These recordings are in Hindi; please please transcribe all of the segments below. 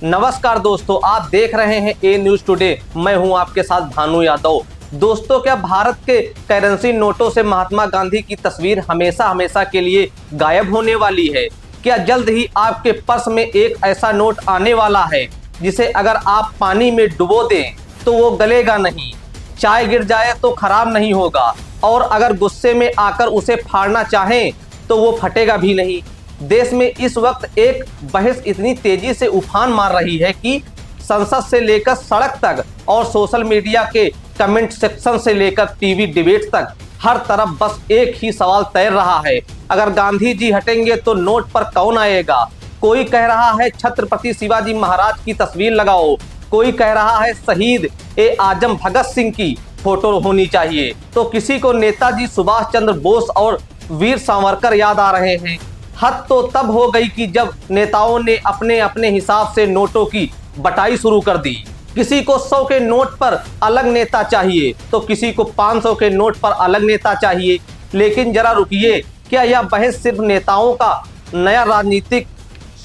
नमस्कार दोस्तों, आप देख रहे हैं ए न्यूज टुडे। मैं हूं आपके साथ भानु यादव। दोस्तों, क्या भारत के करेंसी नोटों से महात्मा गांधी की तस्वीर हमेशा हमेशा के लिए गायब होने वाली है? क्या जल्द ही आपके पर्स में एक ऐसा नोट आने वाला है जिसे अगर आप पानी में डुबो दें तो वो गलेगा नहीं, चाय गिर जाए तो खराब नहीं होगा, और अगर गुस्से में आकर उसे फाड़ना चाहें तो वो फटेगा भी नहीं? देश में इस वक्त एक बहस इतनी तेजी से उफान मार रही है कि संसद से लेकर सड़क तक और सोशल मीडिया के कमेंट सेक्शन से लेकर टीवी डिबेट तक हर तरफ बस एक ही सवाल तैर रहा है, अगर गांधी जी हटेंगे तो नोट पर कौन आएगा? कोई कह रहा है छत्रपति शिवाजी महाराज की तस्वीर लगाओ, कोई कह रहा है शहीद ए आजम भगत सिंह की फोटो होनी चाहिए, तो किसी को नेताजी सुभाष चंद्र बोस और वीर सावरकर याद आ रहे हैं। हद तो तब हो गई कि जब नेताओं ने अपने अपने हिसाब से नोटों की बटाई शुरू कर दी। किसी को 100 के नोट पर अलग नेता चाहिए तो किसी को 500 के नोट पर अलग नेता चाहिए। लेकिन जरा रुकिए, क्या यह बहस सिर्फ नेताओं का नया राजनीतिक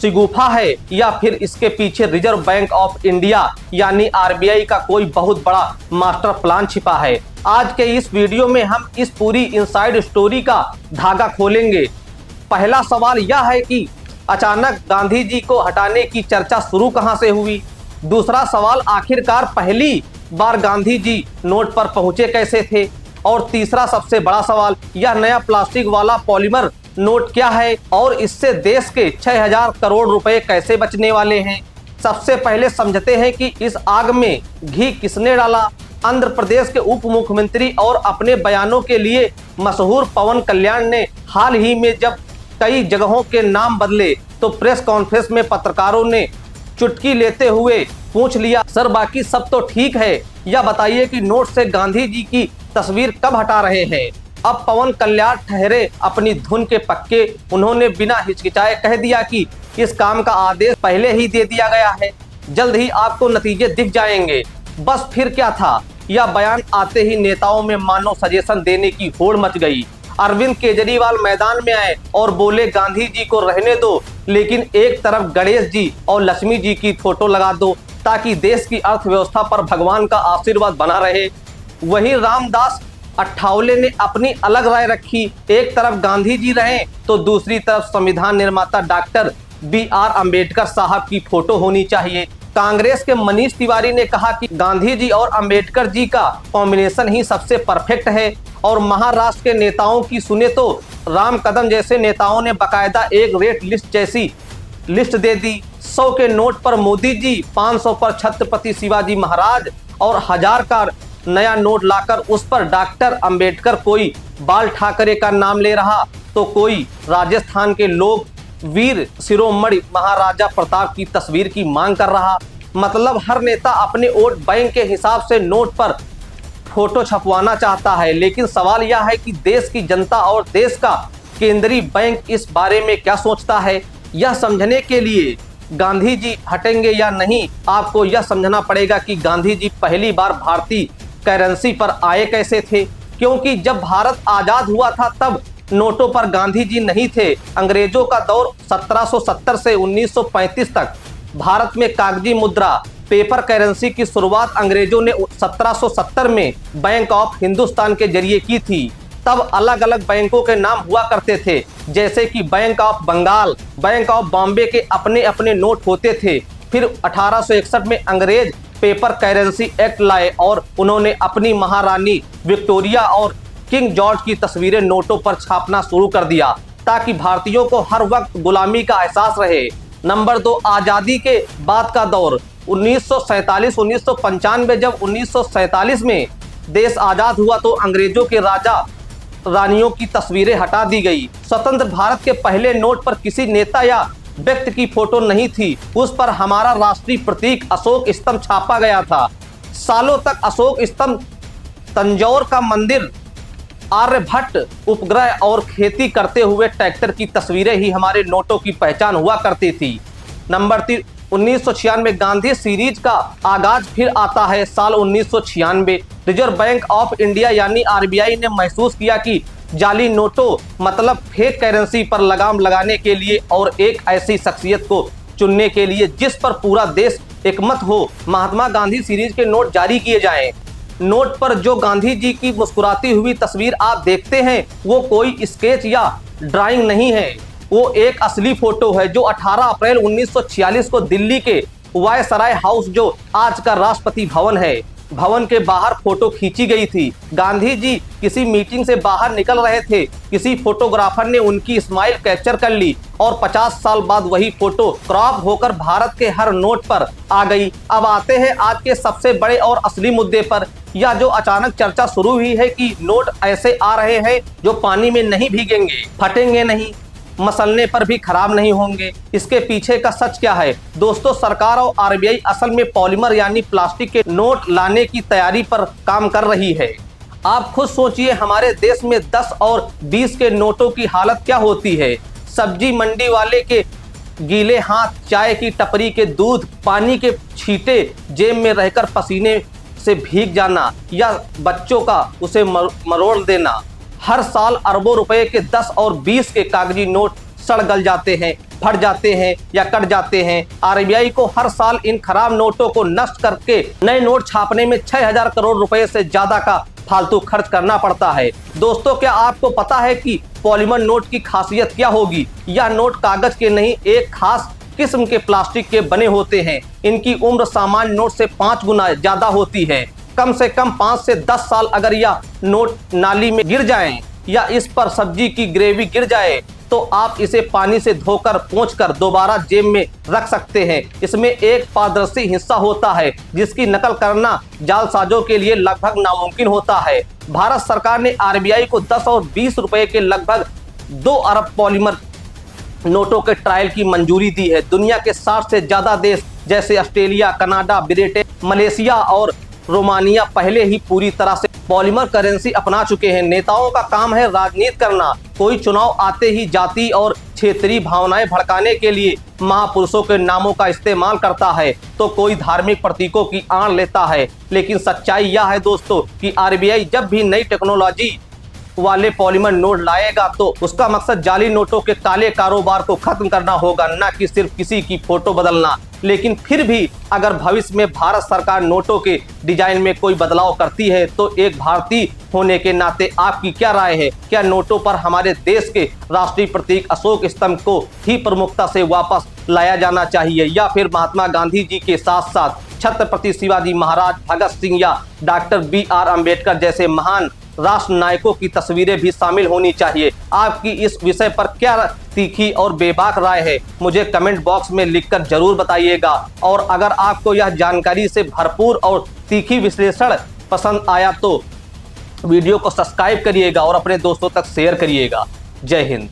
शिगुफा है या फिर इसके पीछे रिजर्व बैंक ऑफ इंडिया यानी आरबीआई का कोई बहुत बड़ा मास्टर प्लान छिपा है? आज के इस वीडियो में हम इस पूरी इनसाइड स्टोरी का धागा खोलेंगे। पहला सवाल यह है कि अचानक गांधी जी को हटाने की चर्चा शुरू कहां से हुई? दूसरा सवाल, आखिरकार पहली बार गांधी जी नोट पर पहुंचे कैसे थे? और तीसरा सबसे बड़ा सवाल, यह नया प्लास्टिक वाला पॉलीमर नोट क्या है और इससे देश के 6000 करोड़ रुपए कैसे बचने वाले हैं? सबसे पहले समझते हैं कि इस आग में घी किसने डाला। आंध्र प्रदेश के उप मुख्यमंत्री और अपने बयानों के लिए मशहूर पवन कल्याण ने हाल ही में जब कई जगहों के नाम बदले तो प्रेस कॉन्फ्रेंस में पत्रकारों ने चुटकी लेते हुए पूछ लिया, सर बाकी सब तो ठीक है, यह बताइए कि नोट से गांधी जी की तस्वीर कब हटा रहे हैं? अब पवन कल्याण ठहरे अपनी धुन के पक्के। उन्होंने बिना हिचकिचाए कह दिया कि इस काम का आदेश पहले ही दे दिया गया है, जल्द ही आपको नतीजे दिख जाएंगे। बस फिर क्या था, यह बयान आते ही नेताओं में मानो सजेशन देने की होड़ मच गई। अरविंद केजरीवाल मैदान में आए और बोले, गांधी जी को रहने दो, लेकिन एक तरफ गणेश जी और लक्ष्मी जी की फोटो लगा दो ताकि देश की अर्थव्यवस्था पर भगवान का आशीर्वाद बना रहे। वहीं रामदास अठावले ने अपनी अलग राय रखी, एक तरफ गांधी जी रहे तो दूसरी तरफ संविधान निर्माता डॉक्टर BR अम्बेडकर साहब की फोटो होनी चाहिए। कांग्रेस के मनीष तिवारी ने कहा कि गांधी जी और अम्बेडकर जी का कॉम्बिनेशन ही सबसे परफेक्ट है। और महाराष्ट्र के नेताओं की सुने तो राम कदम जैसे नेताओं ने बकायदा एक रेट लिस्ट जैसी लिस्ट दे दी। 100 के नोट पर मोदी जी, 500 पर छत्रपति शिवाजी महाराज और 1000 का नया नोट लाकर उस पर डॉक्टर अम्बेडकर, कोई बाल ठाकरे का नाम ले रहा तो कोई राजस्थान के लोग वीर शिरोमणि महाराजा प्रताप की तस्वीर की मांग कर रहा। मतलब हर नेता अपने वोट बैंक के हिसाब से नोट पर फोटो छपवाना चाहता है। लेकिन सवाल यह है कि देश की जनता और देश का केंद्रीय बैंक इस बारे में क्या सोचता है? यह समझने के लिए गांधी जी हटेंगे या नहीं, आपको यह समझना पड़ेगा कि गांधी जी पहली बार भारतीय करेंसी पर आए कैसे थे। क्योंकि जब भारत आजाद हुआ था तब नोटों पर गांधी जी नहीं थे। अंग्रेजों का दौर 1770 से 1935 तक भारत में कागजी मुद्रा पेपर करेंसी की शुरुआत अंग्रेजों ने 1770 में बैंक ऑफ हिंदुस्तान के जरिए की थी। तब अलग अलग बैंकों के नाम हुआ करते थे, जैसे कि bank of Bengal, bank of Bombay के अपने अपने नोट होते थे। फिर 1861 में अंग्रेज पेपर करेंसी एक्ट लाए और उन्होंने अपनी महारानी विक्टोरिया और किंग जॉर्ज की तस्वीरें नोटों पर छापना शुरू कर दिया ताकि भारतीयों को हर वक्त गुलामी का एहसास रहे। नंबर 2, आज़ादी के बाद का दौर 1947-1995। जब 1947 में देश आज़ाद हुआ तो अंग्रेजों के राजा रानियों की तस्वीरें हटा दी गई। स्वतंत्र भारत के पहले नोट पर किसी नेता या व्यक्ति की फोटो नहीं थी, उस पर हमारा राष्ट्रीय प्रतीक अशोक स्तंभ छापा गया था। सालों तक अशोक स्तंभ, तंजौर का मंदिर, आर्यभट्ट उपग्रह और खेती करते हुए ट्रैक्टर की तस्वीरें ही हमारे नोटों की पहचान हुआ करती थी। नंबर 3, 1996 गांधी सीरीज का आगाज फिर आता है। साल 1996 रिजर्व बैंक ऑफ इंडिया यानी आरबीआई ने महसूस किया कि जाली नोटों मतलब फेक करेंसी पर लगाम लगाने के लिए और एक ऐसी शख्सियत को चुनने के लिए, जिस पर पूरा देश एकमत हो, महात्मा गांधी सीरीज के नोट जारी किए जाएं। नोट पर जो गांधी जी की मुस्कुराती हुई तस्वीर आप देखते हैं वो कोई स्केच या ड्राइंग नहीं है, वो एक असली फोटो है जो 18 अप्रैल 1946 को दिल्ली के वायसराय हाउस, जो आज का राष्ट्रपति भवन है, भवन के बाहर फोटो खींची गई थी। गांधी जी किसी मीटिंग से बाहर निकल रहे थे, किसी फोटोग्राफर ने उनकी स्माइल कैप्चर कर ली और 50 साल बाद वही फोटो क्रॉप होकर भारत के हर नोट पर आ गई। अब आते हैं आज के सबसे बड़े और असली मुद्दे पर। यह जो अचानक चर्चा शुरू हुई है कि नोट ऐसे आ रहे हैं जो पानी में नहीं भीगेंगे, फटेंगे नहीं, मसलने पर भी खराब नहीं होंगे, इसके पीछे का सच क्या है? दोस्तों, सरकार और आरबीआई असल में पॉलीमर यानी प्लास्टिक के नोट लाने की तैयारी पर काम कर रही है। आप खुद सोचिए, हमारे देश में 10 और 20 के नोटों की हालत क्या होती है। सब्जी मंडी वाले के गीले हाथ, चाय की टपरी के दूध, पानी के छींटे जेब में रहकर पसीने से भीग जाना या बच्चों का उसे मरोड़ देना। हर साल अरबों रुपए के 10 और 20 के कागजी नोट सड़ गल जाते हैं, फट जाते हैं या कट जाते हैं। आरबीआई को हर साल इन खराब नोटों को नष्ट करके नए नोट छापने में 6000 करोड़ रुपए से ज्यादा का फालतू खर्च करना पड़ता है। दोस्तों, क्या आपको पता है कि पॉलीमर नोट की खासियत क्या होगी? यह नोट कागज के नहीं, एक खास किस्म के प्लास्टिक के बने होते हैं। इनकी उम्र सामान्य नोट से 5 गुना ज्यादा होती है। कम से कम 5 से 10 साल अगर यह नोट नाली में गिर जाएं या इस पर सब्जी की ग्रेवी गिर जाए तो आप इसे पानी से धोकर पोंछकर दोबारा जेब में रख सकते हैं। इसमें एक पारदर्शी हिस्सा होता है जिसकी नकल करना जालसाजों के लिए लगभग नामुमकिन होता है। भारत सरकार ने आरबीआई को 10 और 20 रुपए के लगभग 2 अरब पॉलीमर नोटों के ट्रायल की मंजूरी दी है। दुनिया के 60 से ज्यादा देश जैसे ऑस्ट्रेलिया, कनाडा, ब्रिटेन, मलेशिया और रोमानिया पहले ही पूरी तरह से पॉलीमर करेंसी अपना चुके हैं। नेताओं का काम है राजनीति करना। कोई चुनाव आते ही जाति और क्षेत्रीय भावनाएं भड़काने के लिए महापुरुषों के नामों का इस्तेमाल करता है, तो कोई धार्मिक प्रतीकों की आड़ लेता है। लेकिन सच्चाई यह है दोस्तों कि आरबीआई जब भी नई टेक्नोलॉजी वाले पॉलीमर नोट लाएगा तो उसका मकसद जाली नोटों के काले कारोबार को खत्म करना होगा, न कि सिर्फ किसी की फोटो बदलना। लेकिन फिर भी अगर भविष्य में भारत सरकार नोटों के डिजाइन में कोई बदलाव करती है तो एक भारतीय होने के नाते आपकी क्या राय है? क्या नोटों पर हमारे देश के राष्ट्रीय प्रतीक अशोक स्तंभ को ही प्रमुखता से वापस लाया जाना चाहिए, या फिर महात्मा गांधी जी के साथ साथ छत्रपति शिवाजी महाराज, भगत सिंह या डॉक्टर BR अम्बेडकर जैसे महान राष्ट्र नायकों की तस्वीरें भी शामिल होनी चाहिए? आपकी इस विषय पर क्या तीखी और बेबाक राय है, मुझे कमेंट बॉक्स में लिखकर जरूर बताइएगा। और अगर आपको यह जानकारी से भरपूर और तीखी विश्लेषण पसंद आया तो वीडियो को सब्सक्राइब करिएगा और अपने दोस्तों तक शेयर करिएगा। जय हिंद।